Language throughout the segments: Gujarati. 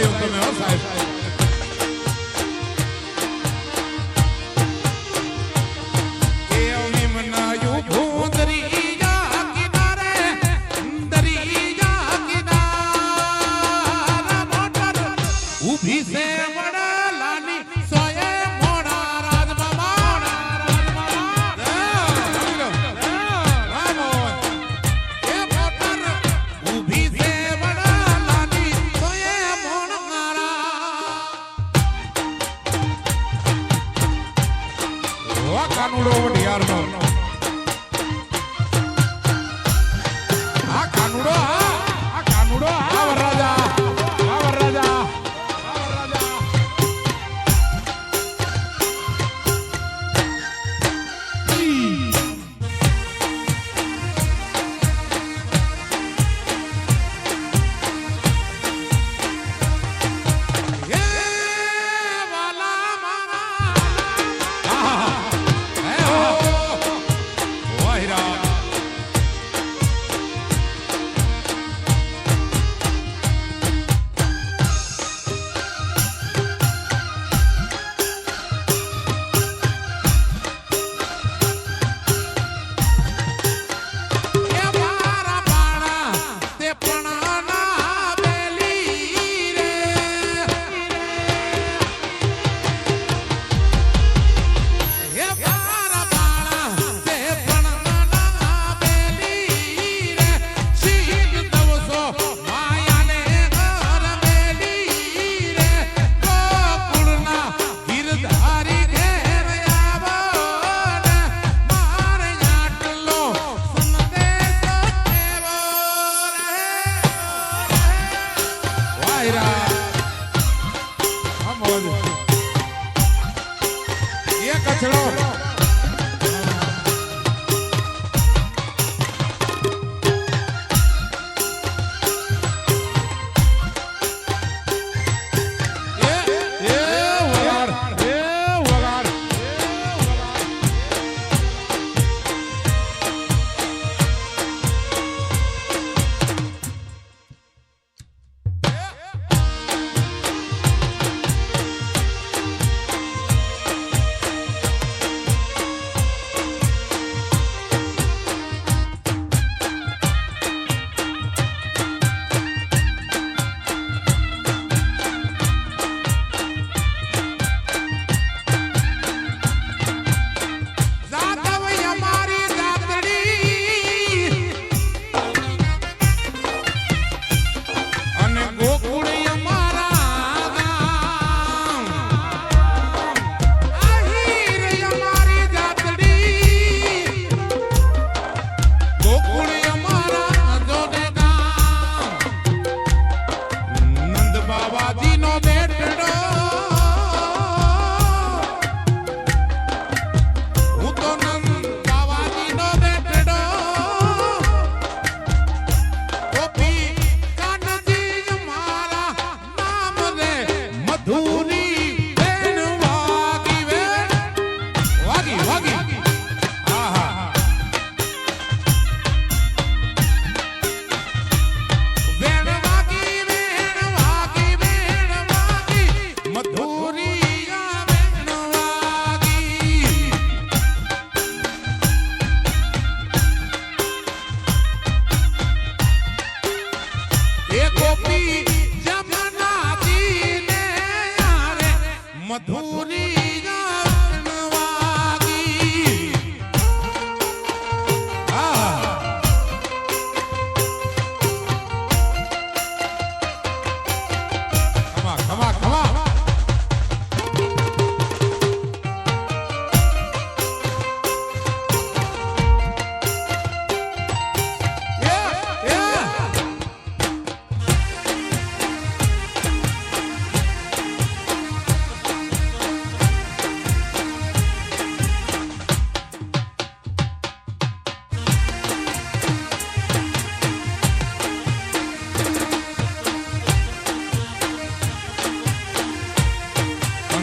ભાઈઓ તમે હો સાહેબ. કાનુડો વઢિયારનો આ કાનુડો આ કાનુડો આ વરરાજા આ વરરાજા આ વરરાજા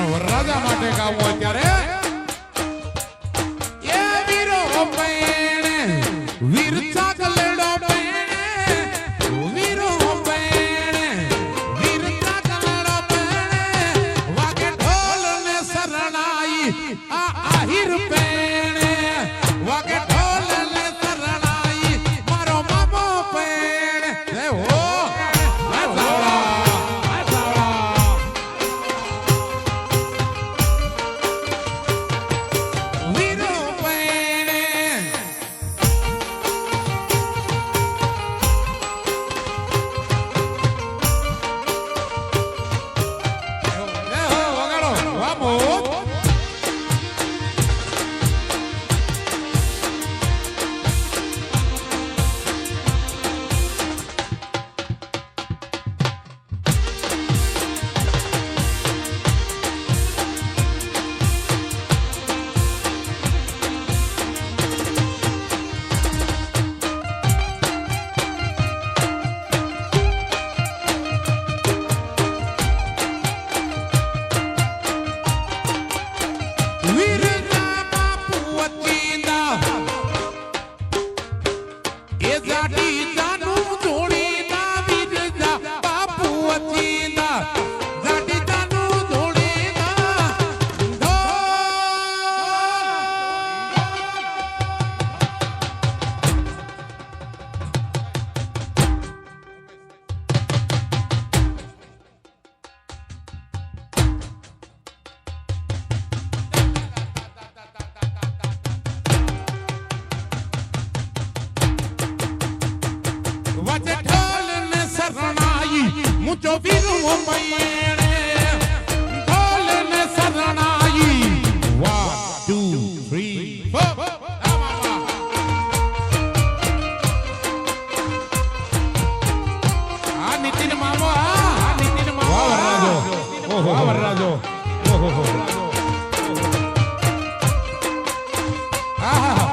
વરરાજા માટે ગાવું અત્યારે એ વીરો પૈણે વીર ચાકલેડો પૈણે વીરો પૈણે વીર ચાકલેડો मुझो वीरू पयणे ढोल ने सरणाई 1 2 3 4 आ नितिन मामो आ नितिन मामो वाह वरराजो ओहो वाह वरराजो ओहो हो आहा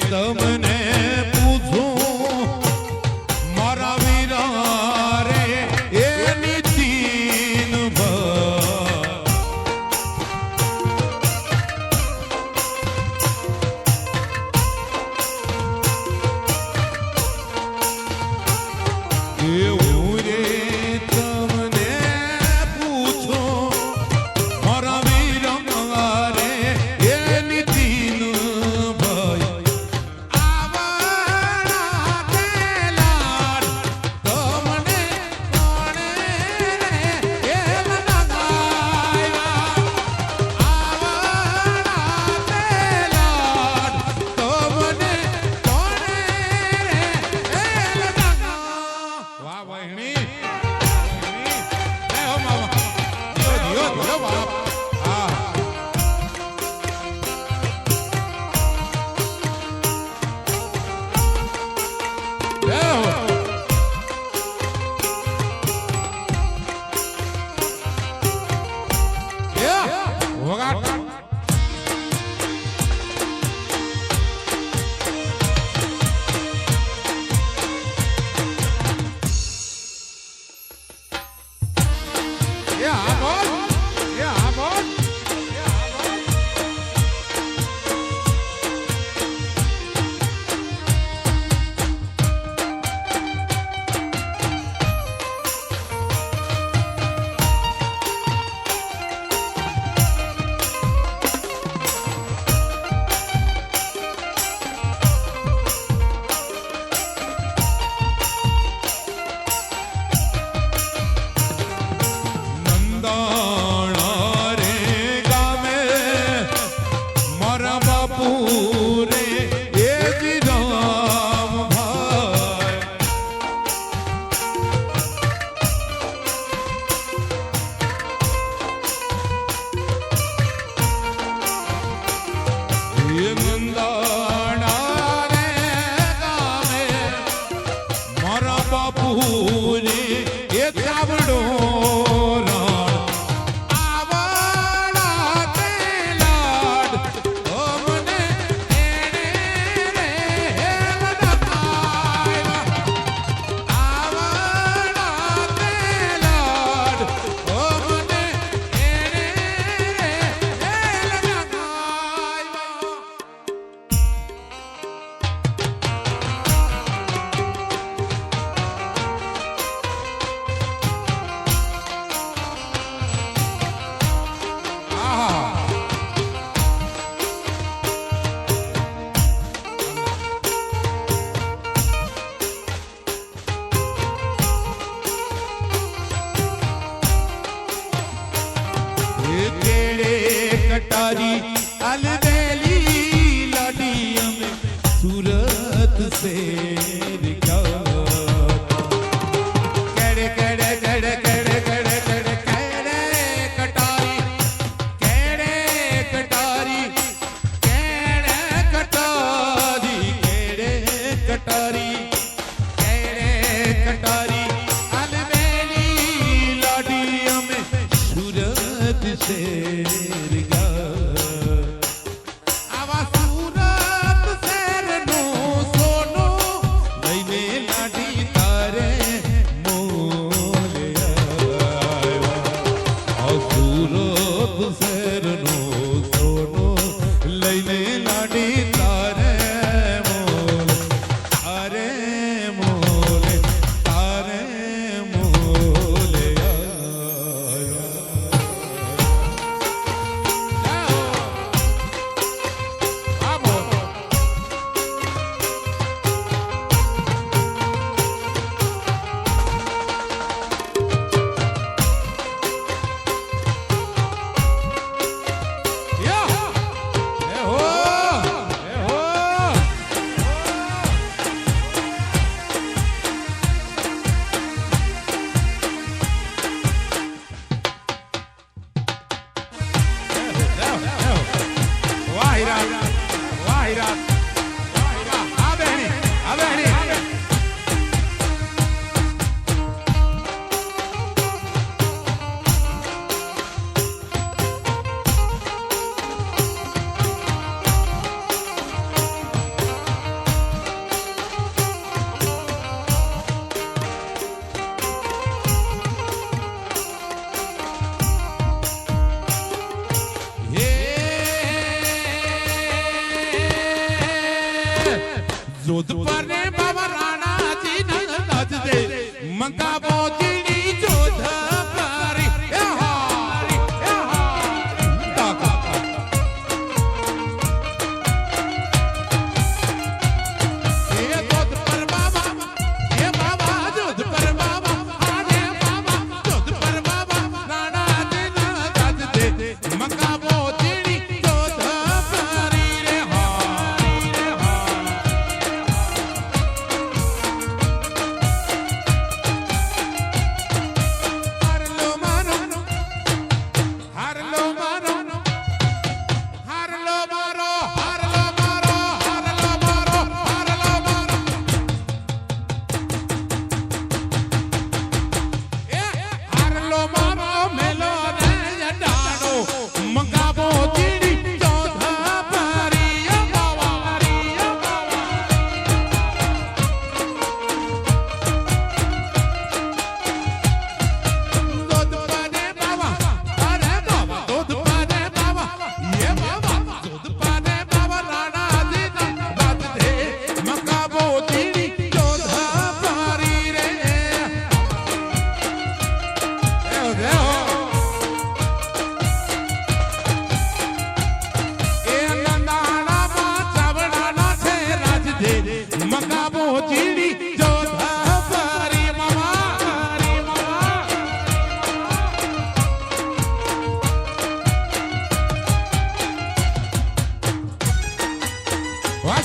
તમને પૂછું મારા વીરા રે એની ચીન એવું રે તમને પૂછું મારા વીરા રે એની ચીન केड़े कटारी अलबेली लाडी हमें सूरत से जोधपुर ने बाबा राणा जी नच दे मंगा बोचड़ी जोधपुर ये जोधपुर बाबा ये बाबा जोधपुर बाबा आने बाबा जोधपुर बाबा राणा जी नच दे मंगा बोचड़ी जोधपुर रे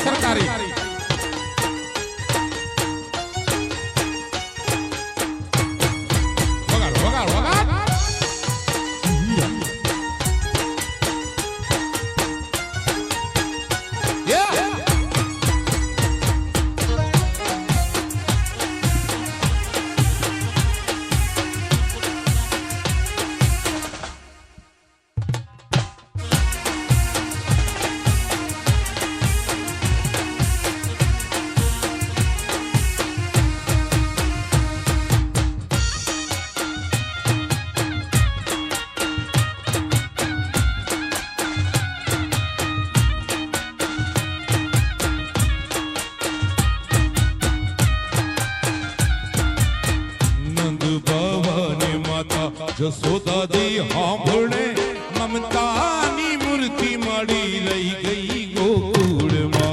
सरकारी जसोदा दी हांभळे ममतानी मूर्ति मળી રહી ગઈ ગોકુળમાં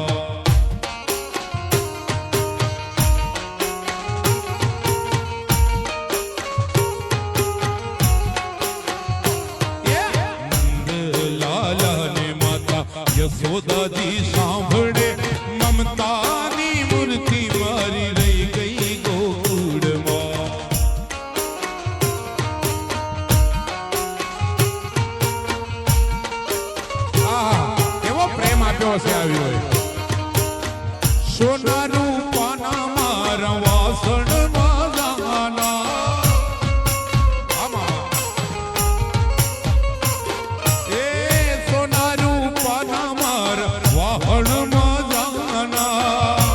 જશોદાજી સાંભળે મમતાની મૂર્તિ મારી રહી ગઈ ગોકુળમાં. કેવો પ્રેમ આપ્યો છે આવી હોય. સોના રૂપાના મારા વાસણમાં જાના. એ સોના રૂપાના મારા વાહણમાં જાના.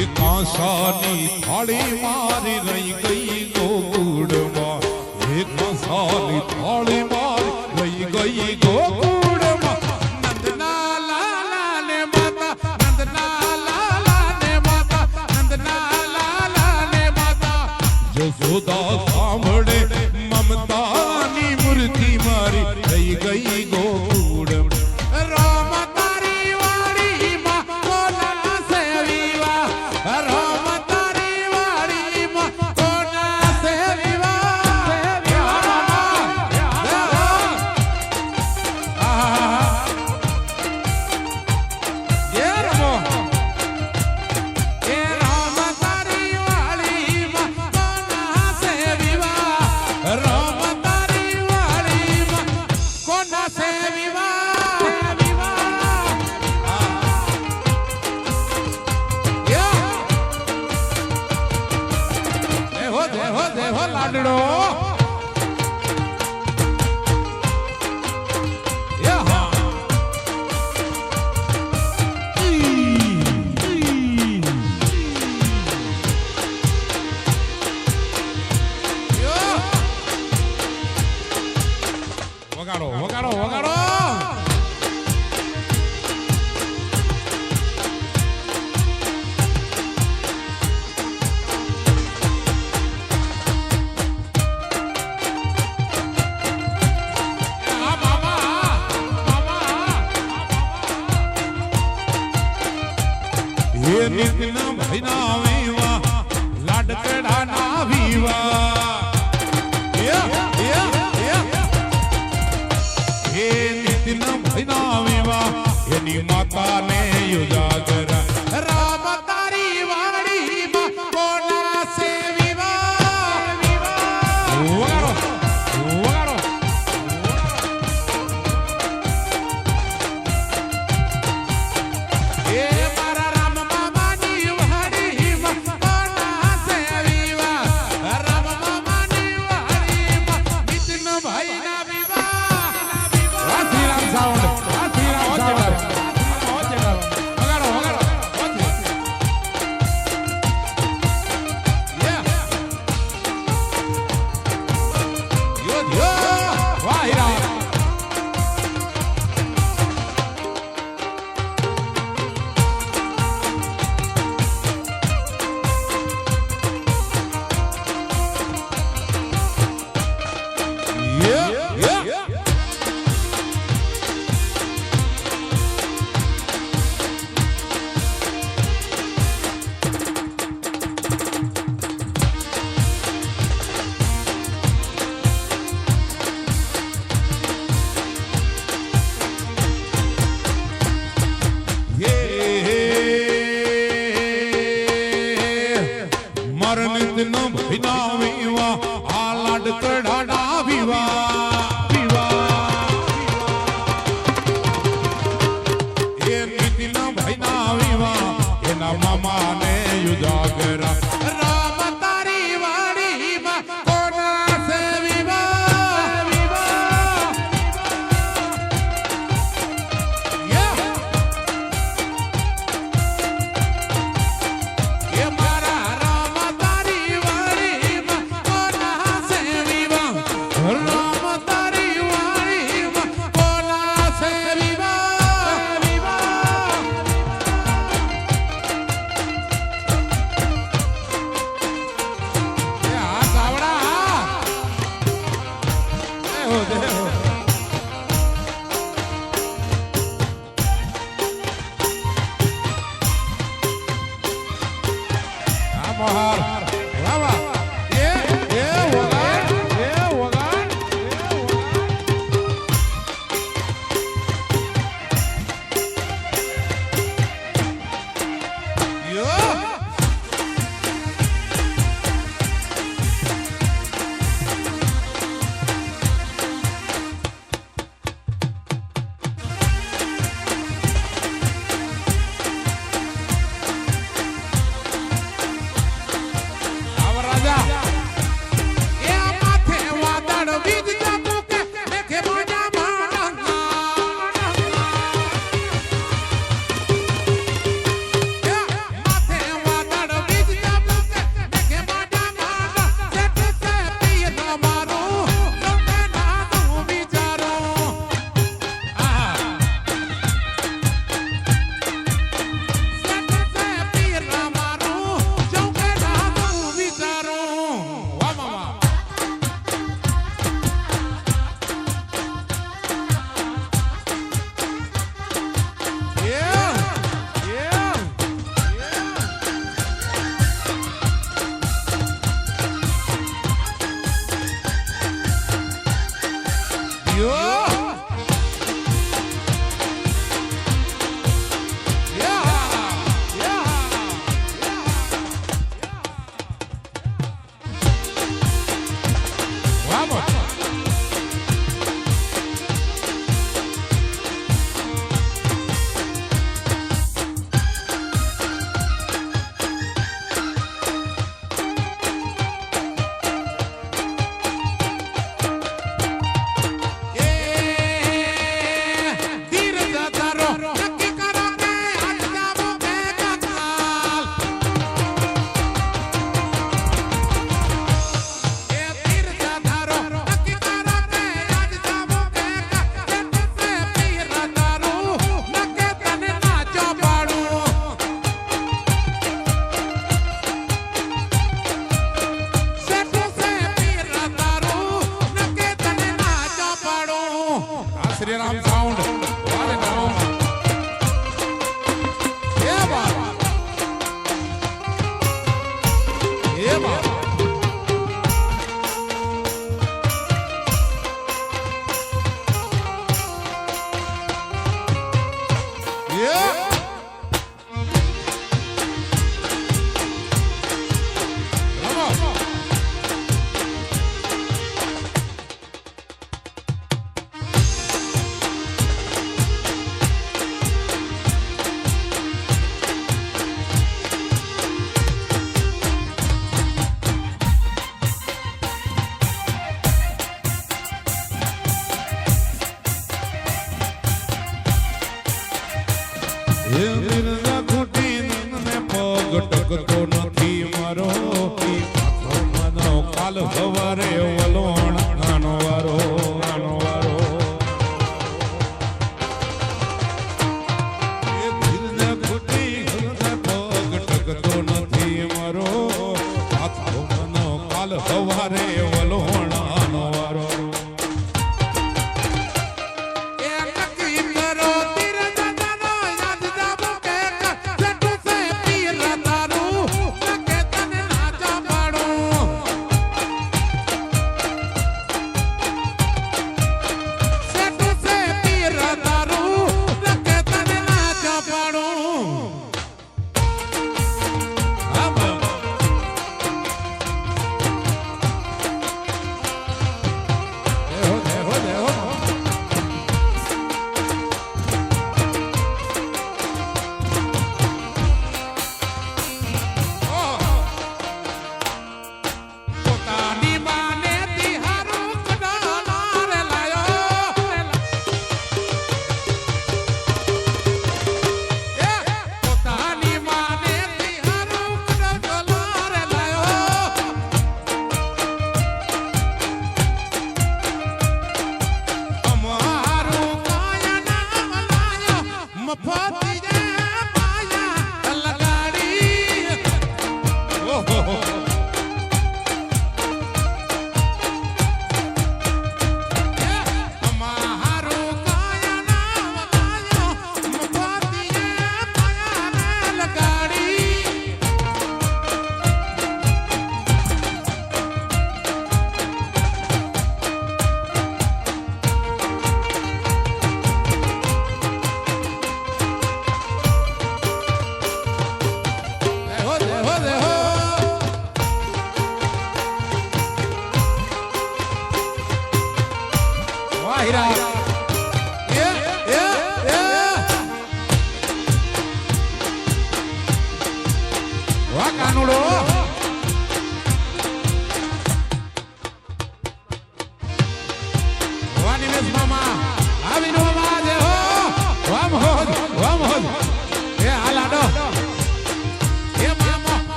એ કાંસાની થાળી મારી રહી ગઈ ગોકુળમાં. એ કાંસાની થાળી મારી રહી ગઈ ગોકુળમાં. જશોદા સાંભળે મમતાની મૂર્તિ મારી થઈ ગઈ ગોકુળ. રામ તારી વાડીમાં કોના સેવીવા, રામ તારી વાડીમાં કોના સેવીવા. એ રમો એ રામ તારી વાડીમાં કોના સેવીવા, રામ તારી વાડીમાં કોના સેવીવા. દેહો લાડડો વગાડો વગાડો વગાડો. એ નિત્યના ભૈના વીવા લાડકડાના વીવા. એ નિત્યના ભૈના વીવા એની માતાને યુજાગર. રામ તારી વાડીમાં કોના સેવીવા. વગાડો વગાડો. એ મારા રામ મામાની વાડીમાં કોના સેવીવા, રામ મામાની વાડીમાં નિત્યનો ભાઈના વિવાહ. Shri Ram sound Shri Ram sound. વગાડો વગાડો. વાહ હીરા. મરનિતના ભૈના વીવા આ લાડકડાના વીવા. એ નિત્યના ભૈના વીવા એના મામાને યુજાગર. રામ તારી વાડીમાં કોના સેવીવા. એ મારા રામ તારી વાડીમાં કોના સેવીવા, રામ રાજા એ માથે વાદળ વીજ જાપુ કે મેઘે મોજા શ્રીરામ સાઉન્ડ વાલે નમો એ બાબા એ બાબા ટકતો નથી મારો કાલ સવારે વલોણ આનો વારો એ દિલને ખૂટી પગ ટકતો નથી મારો આખો મનો કાલ સવારે વલોણ આનો વારો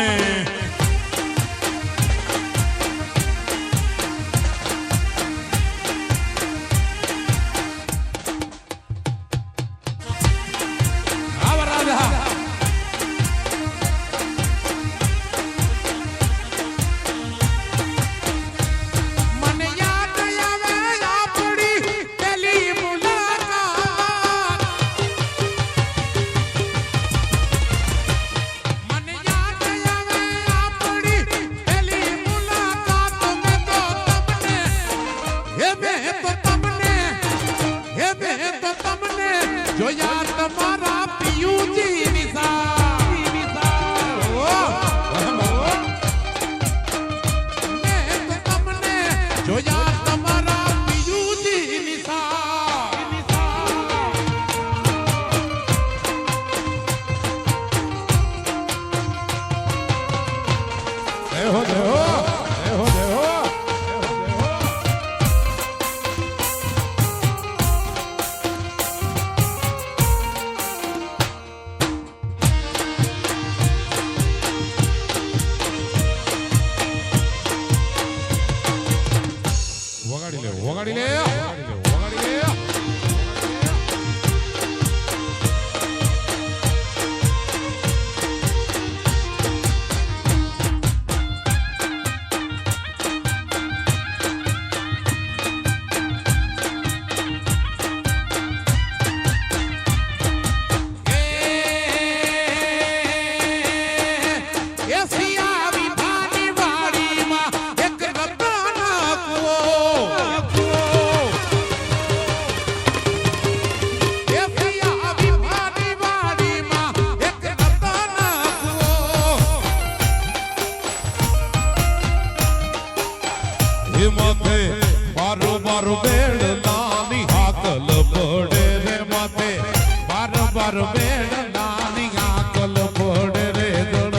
તમને આવા રાજા મને યાદ આવે આપણી પેલી મુલાકાત. મને યાદ આવે આપણી પેલી મુલાકાત. મેં તો તમને જોયા તમારા પિયુજી નિશા. મેં તો તમને જોયા તમારા પિયુજી નિશા. દેહો દેહો દેહો દેહો વગાડી લે વગાડી લે વગાડી લે એસિયા વિભાની વાડીમાં એક રતન કૂવો. એસિયા વિભાની વાડીમાં એક રતન કૂવો. એ માથે બારોબાર બેડ નાની હાકલ પડે રે માથે બારોબાર બેડ નાની હાકલ પડે રે દળ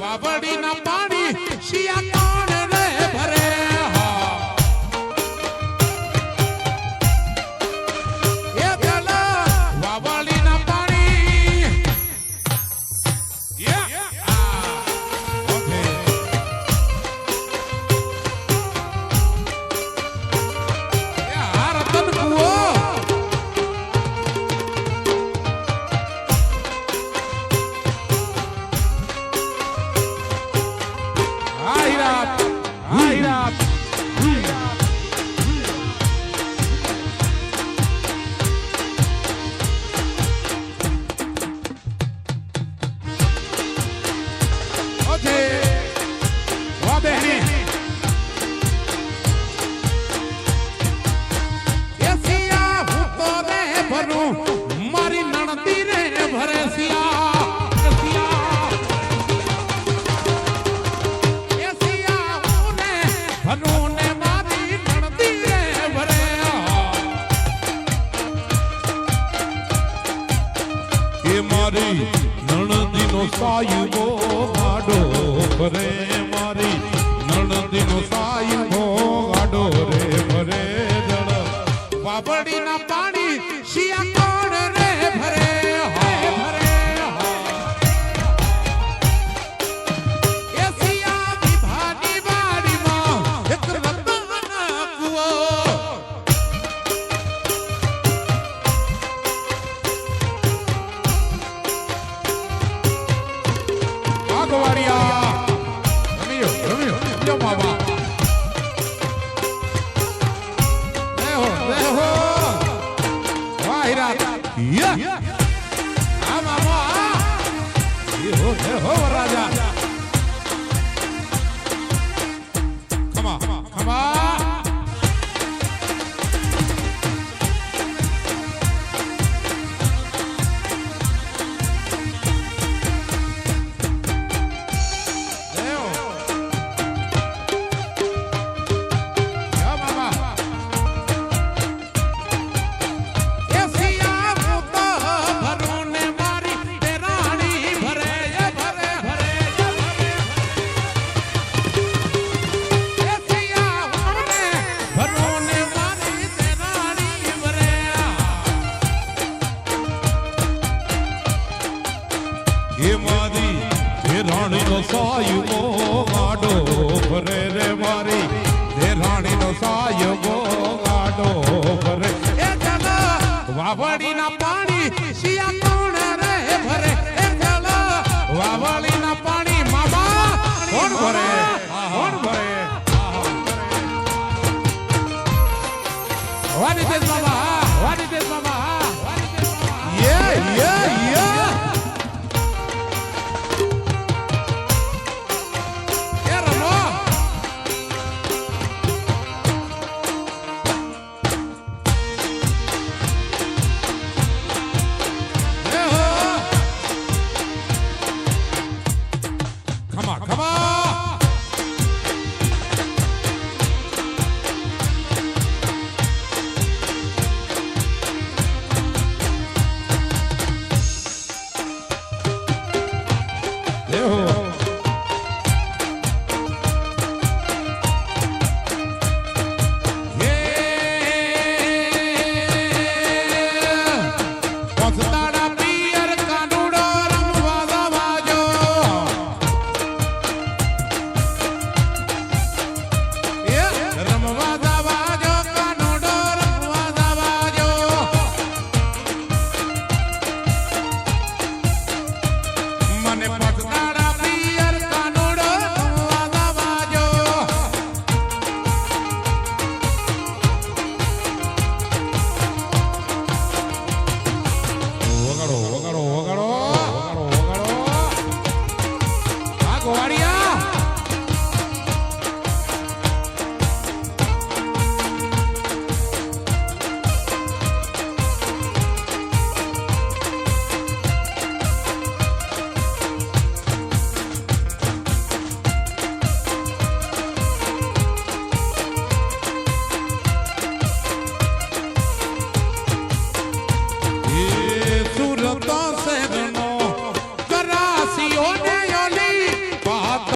વાવડીના પાણી શિયા કોણ રે ભરે. એ દળ વાવડીના પાણી આ રતન કૂવો. મારી નણદી રે ભરે સિયા. ભનું ને મારી નણદી રે ભરે. એ મારી નણદીનો સાયબો ગાડો ભરે મારી નણદીનો સાયબો ગાડો રે ભરે દળ વાવડીના પાણી શિયા કોણ રે ભરે. એસિયા વિભાની વાડીમાં એક રતન કૂવો. આગવાડિયા રમ્યો રમ્યો રમ્યો બાબા દેહો દેહો વાહિરાત. આ મામા દેહો દેહો રાજા ખમા ખમા. દેહો ભાઈ મો